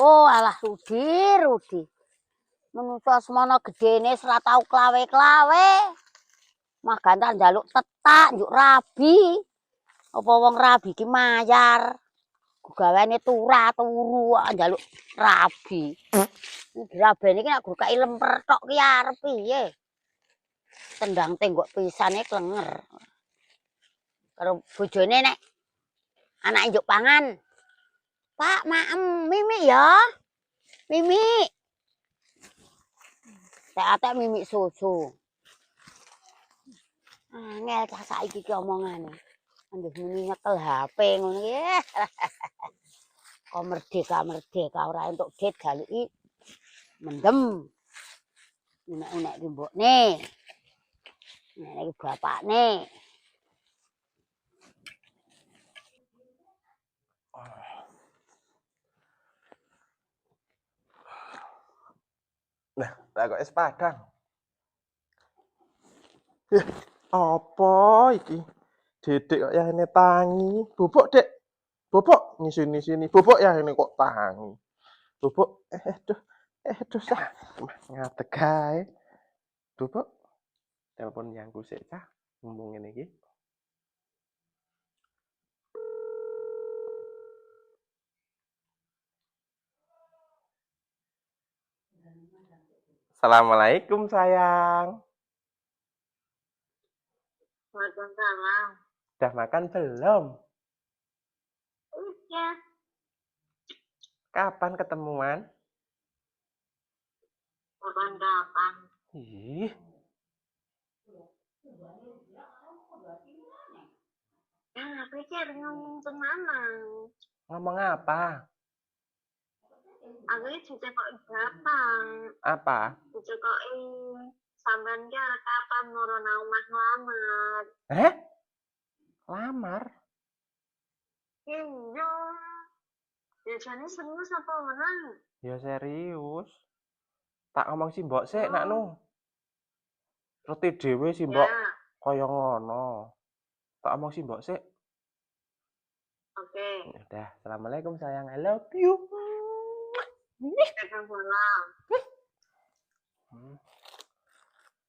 Oh, alah Rudi. Menungso semono gedene ora tau klawe-klawe. Mah gantar njaluk tetak, njuk rabi. Apa wong rabi ki mayar. Gaweane turu njaluk rabi. Iki rabene iki nek gur kei lemper tok ki arep piye? Tendang tenggok pisane klenger. Karo bojone nek anake njuk pangan. Pak, maem Mimi ya. Mimi. Tak Mimi susu. Angel cah saiki ki omongane. Anggih Mimi nyekel HP ngono ki. Kok merdeka ora entuk dit galuki mendem. Unek-unek ki mbokne. Nek iki bapakne. Nah, tak kok es padang. Apa iki? Dedek kok ya ini tangi. Bobok, Dek. Bobok ngisi sini. Bobok ya ini kok tangi. Bobok, sah. Ngadeg ae. Bobok. Telepon yang kusik cah. Ngomong ngene iki. Assalamualaikum sayang. Waalaikumsalam. Udah makan belum? Udah. Kapan ketemuan? Kapan-kapan. Ih, Pikir ngomong kemana? ngomong apa? Aku ini juga kok gampang. Apa? Juga kok sampean ki arep kapan nurono omah nglamar. Lamar? Iya. Biasanya serius apa menang? Ya serius. Tak ngomong si mbok sik nak nu. Roti dhewe si mbok Ya. kaya ngono. Tak ngomong si mbok sik. Oke. Udah, assalamualaikum sayang. I love you. Waalaikumsalam.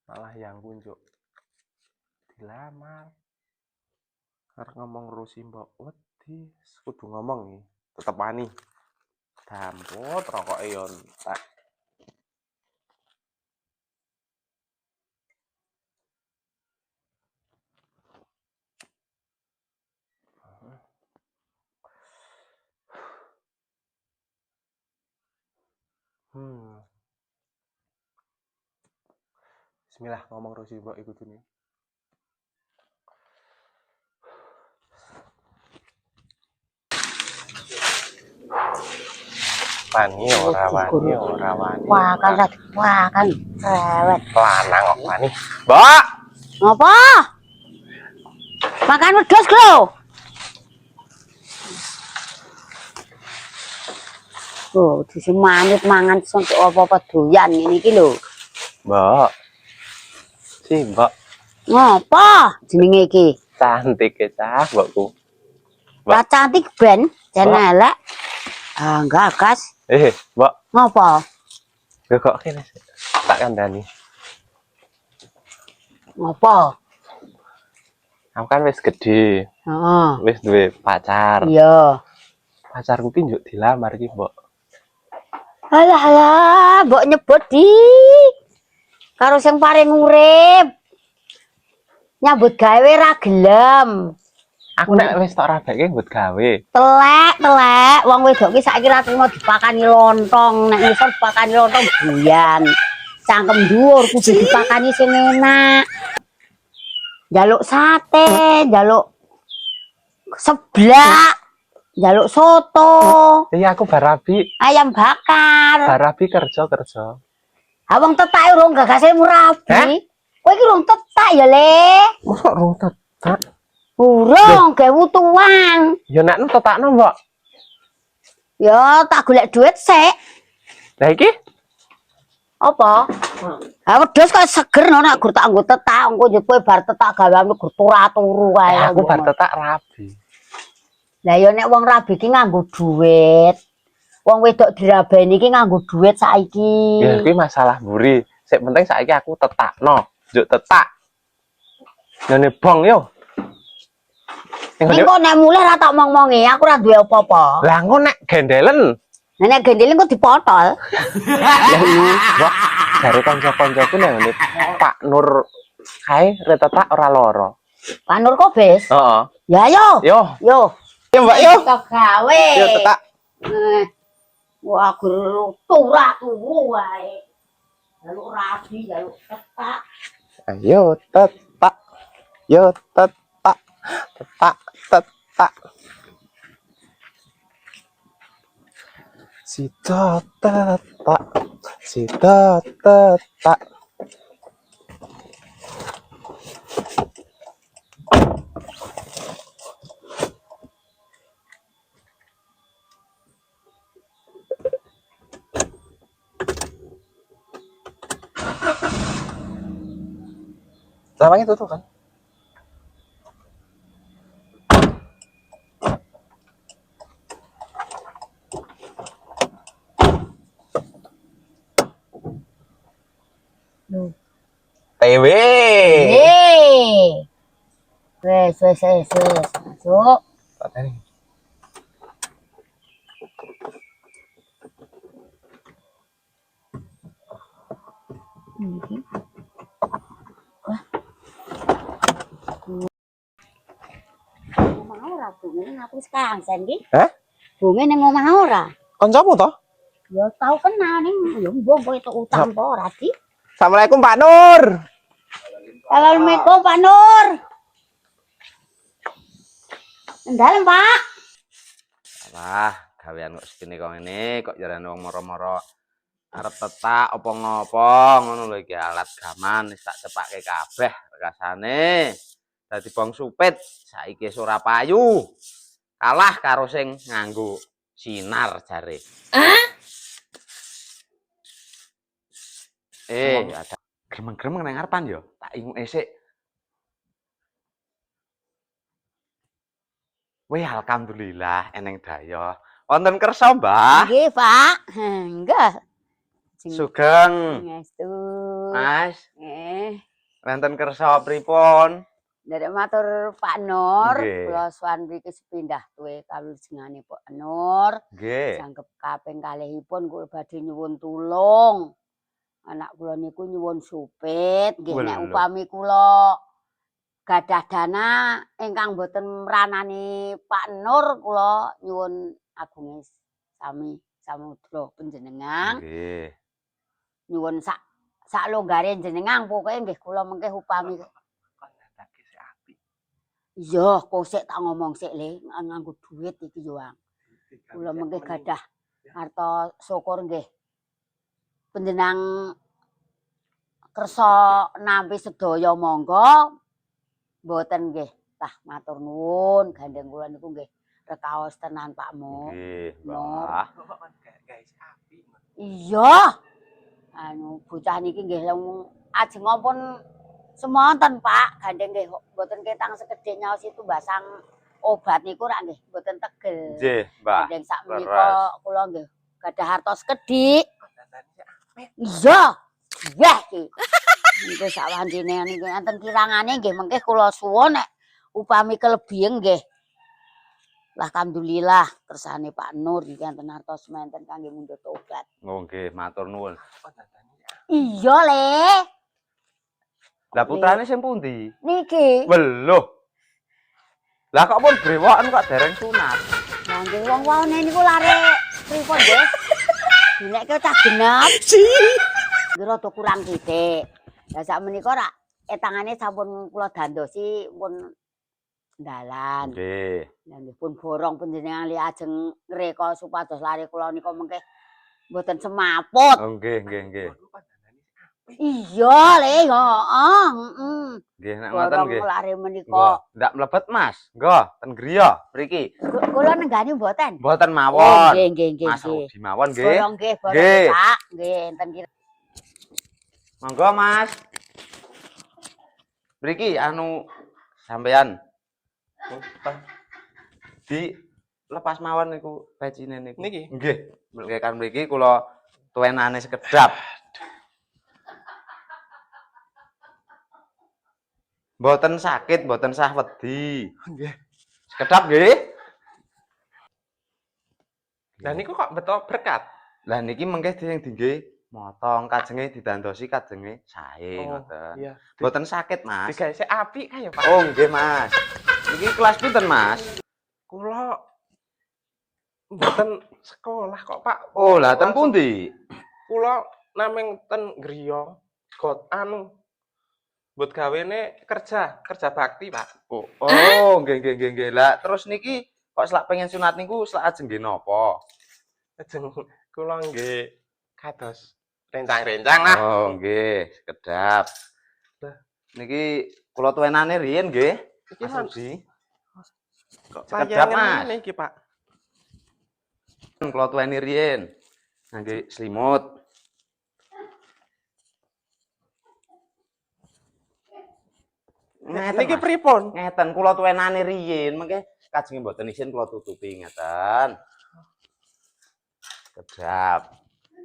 Malah yang kunjuk dilamar. Arep ngomong rusi mbok wedi, kudu ngomong iki. Tetep wani. Dampot rokoke yo entek. Bismillah ngomong rusi mbok iku dene. Wani ora wani. Wah, kan cerewet. Lanang kok wani. Mbok. Ngopo? Makan wedhus lho. Oh, disemanit mangan untuk apa-apa doyan ngene iki lho. Mbok. Si mbok. Ngopo jenenge iki? Cantik ya cah mbokku. Mbak cantik ben, jan elek. Ah, gagas. Mbok. Ngopo? Lho kok kene tak kandhani. Ngopo? Aku kan wis gede. Heeh. Wis duwe pacar. Iya. Pacarku ki njuk dilamar ki, Mbok. Alah, mbok nyebut di karo sing paring urip. Nyambut gawe ra gelem. Aku nek wis tak rabeke mbut gawe. Telek. Wong wedok ki saiki ra trimo dipakani lontong, nek ngisor dipakani lontong buyan. Cangkem dhuwur kudu dipakani sing enak. Njaluk sate, njaluk seblak, njaluk soto. Iya aku barabi. Ayam bakar. Barabi kerja. Ha wong tetake urung gagase murabi. Kowe iki urung tetak ya, Le. Mosok rung tetak. Urung gawe wutuan. Ya nek tetakno, Mbok. Ya tak golek duit sik. Lah iki Apa? Ha wedhus kok seger no nek gur tak nggo tetak, engko nyepo bar tetak gaweanmu gur turu kae. aku bar tetak rabi. Lah ya nek wong rabi ki nganggo duit. Wong wedok dirabeni iki nganggo duit saiki. Ya kuwi masalah mburi. Sik penting saiki aku tetakno. Njuk tetak. Ngene bong yo. Ning kok nek mulih ra tak omong-omongi, aku ora duwe apa-apa. Lah engko nek gendelen. Nek gendele kok dipotol. Lah iya, jare kanca-kancaku nek ngene Pak Nur kae retetak ora loro. Pak Nur kok bes? Heeh. Ya yo. Yo. Yo. Yo Mbak yo. Kita gawe. Yo tetak. Wah, guru turah turu wae. Lalu rabi, lalu tetak. Ayo tetak. Yo tetak. Tetak tetak. Sita tetak. Sita tetak. Selama itu tuh kan. TW. Hei. Wes. Masuk. Pateni. Wah. Mau ora bunge aku sekarang iki? Hah? Bunge ning omah ora? Kancamu toh? Ya tau kenal ning yo mbok itu utang apa ora di? Assalamualaikum Pak Nur. Assalamualaikum Pak Nur. Ndalem Pak. Alah, gawean kok segini kok ini, kok jarane wong moro-moro arep tetak apa ngopo ngono lho iki alat gaman wis tak cepake kabeh rekasane. Dadi bong supit saiki wis ora payu. Kalah karo sing nganggo sinar jare. Ada gremeng-gremeng nang ngarepan yo. Tak ingu esik. Wih, alhamdulillah eneng daya. Wonten kersa, Mbah? Nggih, Pak. Enggak. Sugeng. Ngestu. Mas, Nggih. wonten kersa pripun? Dari matur Pak Nur, Nggih. kula suwan mriki sepindah tuwe kalujengane Pak Nur. Nggih. Sanggep kaping kalihipun kula badhe nyuwun tulung. Anak kula niku nyuwun supit, nggih nek Walah. upami kula gadah dana ingkang boten mranani Pak Nur, kula nyuwun agunge sami samudra panjenengan. Nggih. Nyuwun sak longgare jenengan pokoke nggih kula mengke upami. Iya, kok sik tak ngomong sik le nganggo duit iki yo, Ang. Kula mengke gadah harta syukur nggih. Panjenengan kersa nampi sedaya monggo mboten nggih. Tah matur nuwun gandeng kula niku nggih rekaos tenan Pak Mo. Nggih, Nur. Mbah. Iya. Anu bocah niki nggih ajeng ampun semonten Pak, gandeng nggih mboten ketang sekedhik nyaos itu basang obat niku rak nggih mboten tegel. Nggih, Mbah. Gandeng sak Leres. menika kula nggih gadah harta sekedhik. Iya. Wah iki. Niku sak wancine niku enten kirangane nggih mengke kula suwun nek upami kelebihan nggih. Alhamdulillah kersane Pak Nur iki enten harta sementen kangge mundhut obat. Oh, nggih, matur nuwun. Iya le. Lah putrane sing pundi? Niki. Weluh. Lah kok pun brewoken kok dereng sunat. Lah nggih wong-wonge niku lare pripun nggih? Dinekke cah genep. Nggih rada kurang sithik. Lah sak menika rak etangane sampun kula dandosi pun dalan. Nggih. Lah nggih pun borong panjenengan li ajeng ngreka supados lare kula nika mengke mboten semaput. Oh, nggih. Iya le, heeh, heeh. Nggih, nek ngoten Borong nggih. lare Nggo, menika. ndak mlebet Mas. Nggo, ten griya mriki. Kula nenggani mboten? Mboten Oh, mawon. nggih. Mas Rudi mawon nggih. Borong nggih, Nggih. Pak. Nggih, enten kira. Monggo Mas. Mriki anu sampean di lepas mawon niku pecine niku. Niki? Nggih, mriki kan mriki kula tuwenane sekedap. Mboten sakit, mboten sah wedi. Nggih. Sekedap nggih. Lah niku kok beto berkat. Lah niki mengke sing dingge motong kajenge didandosi kajenge sae ngoten. Iya. Mboten sakit, Mas. Digawe sik apik kae ya, Pak. Oh, nggih, Mas. Niki kelas pinten, Mas? Kula mboten sekolah kok, Pak. Oh, lah ten Langsung- pundi? Kula nameng ten griya got buat gawene kerja bakti, Pak. Oh, nggih. Lah terus niki kok selak pengen sunat niku selak ajeng nggih napa? Lajeng kula nggih kados rencang-rencang lah. Oh, nggih, sekedap. Lah. Niki kula tuwenane riyen nggih. Iki Mas man, Rudi. kok sekedap, tayangan Mas. ngene iki, Pak. Kula tuweni riyen. Ngangge selimut. Ngeten, Niki Mas. pripun? Ngeten kula tuwenane riyen, mengke kajenge mboten isin kula tutupi ngeten. Kedap.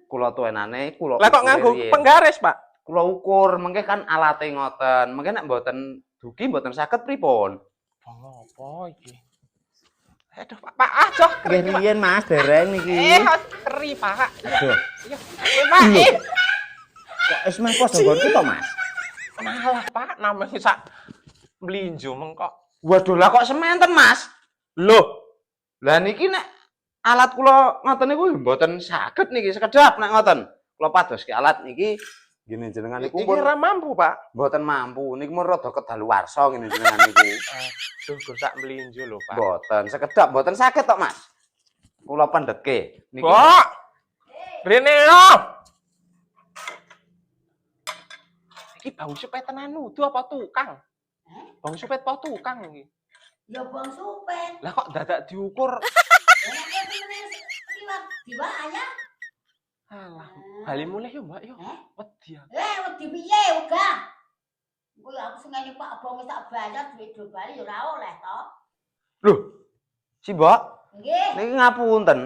Kula tuwenane kula Lah kok ukure nganggo riyen. penggaris, Pak? Kula ukur, mengke kan alate ngoten. Mengke nek mboten dugi mboten saged pripun? Apa iki? Aduh, Pak, aja keri, Pak. Riyen Mas, dereng niki. Keri, Pak. Aduh, Iya, Pak. kok wis meh podo nggonku to, Mas? Malah, Pak, namanya sak mlinjo mengkok. Waduh, lah kok sementen, Mas? Loh. Lah niki nek alat kula ngoten niku mboten saged niki sekedap nek ngoten. Kula padoske alat niki ngene jenengan niku Iki pun ora mampu, Pak. mboten mampu. Niku mun rada kedaluwarsa ngene jenengan niku. Aduh, gur sak mlinjo lho, Pak. Mboten sekedap, mboten saged tok, Mas. Kula pendhetke. Niki Kok? Rene yo. Iki bau supet tenan nudu apa tukang? Bau supet apa tukang iki? Ya bang supet. Lah kok dadak diukur? Diwaya. Alah, bali mulih yo, Mbak yo. Wedi aku. Wedi piye uga? Kuwi aku sing ngene Pak Abang wis tak bayar duit do bali ya ora oleh to. Lho. Si Mbok, Nggih. niki ngapunten.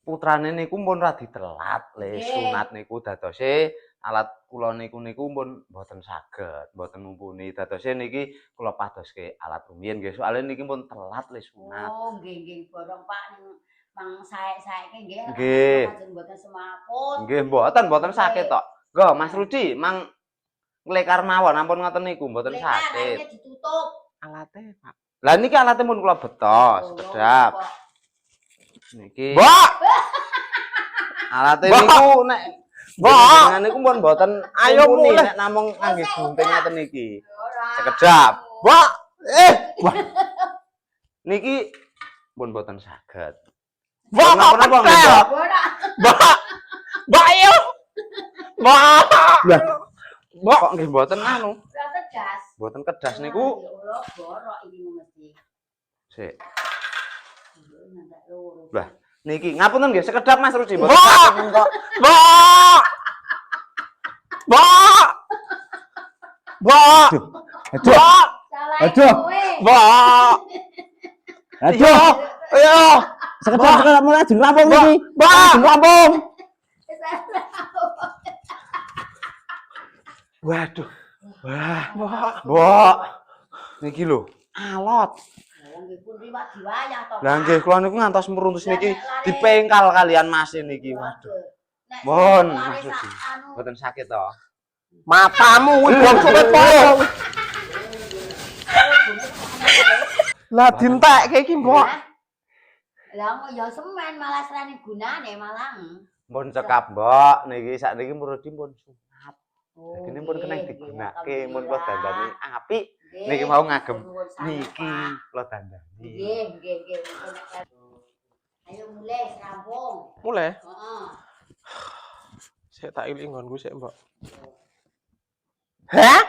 Putrane niku pun radi telat le Nggih. sunat niku dadose alat kula niku pun mboten saged, mboten mumpuni. Dadose niki kula padoske alat rumiyin nggih. Soale niki pun telat le sunat. Oh, nggih borong Pak ning mang saeke nggih. Nggih. Lajeng mboten semaput. Nggih, mboten saged tok. Nggo, Mas Rudi, mang nglekar mawon ampun ngoten niku mboten Lekar, saged. akhirnya ditutup. Alate, Pak. Lah niki alate pun kula betos, sekedap. Niki Mbak, alate Mbak! niku nek Mbak! jenengan niku pun mboten Ayo mumpuni mulih. nek namung ngangge gunting ngoten niki. Ora. Sekedap. Mbak. Niki pun mboten saged. Mbak, kok Napa-napa, petel? Mbak? Ora. Mbak. Mbak yo. Mbak. Lah. Mbak. Kok nggih mboten anu, Ora tegas. mboten kedas niku. Ya Allah, borok iki mesti. Sik. Nanti loro. Lah, niki ngapunten nggih sekedap Mas Rudi mboten Mbak! saged kok. Mbak. Mbak. Mbak. Mbak. Salah Aduh. kowe. Mbak. Aduh, Ayo. sekedap mulai ajeng rampung Mbak. iki. Mbak. Ajeng rampung. Waduh. Wah, Mbak. Mbok. Niki lho, alot. Nggih pun riwak diwayah to. Lah nggih kula niku ngantos meruntus niki dipengkal kalian Mas niki. Waduh. Mohon Mas Rudi. Mboten sakit to. Matamu kuwi bong supet potong. Lah dintekke iki, Mbok. Lah kok ya semen malah serane gunane malah. Pun cekap, Mbok. Niki sakniki Rudi pun sunat. Oh. Jadi pun kena nggih, digunake, nggih, pun kula dandani apik. Nggih, Niki mau ngagem. nuwun sangat, Niki Pak. kula dandani. Nggih. Ayo mulai rampung. Mulai. Heeh. Sik tak iling nggonku sik, Mbok. Hah?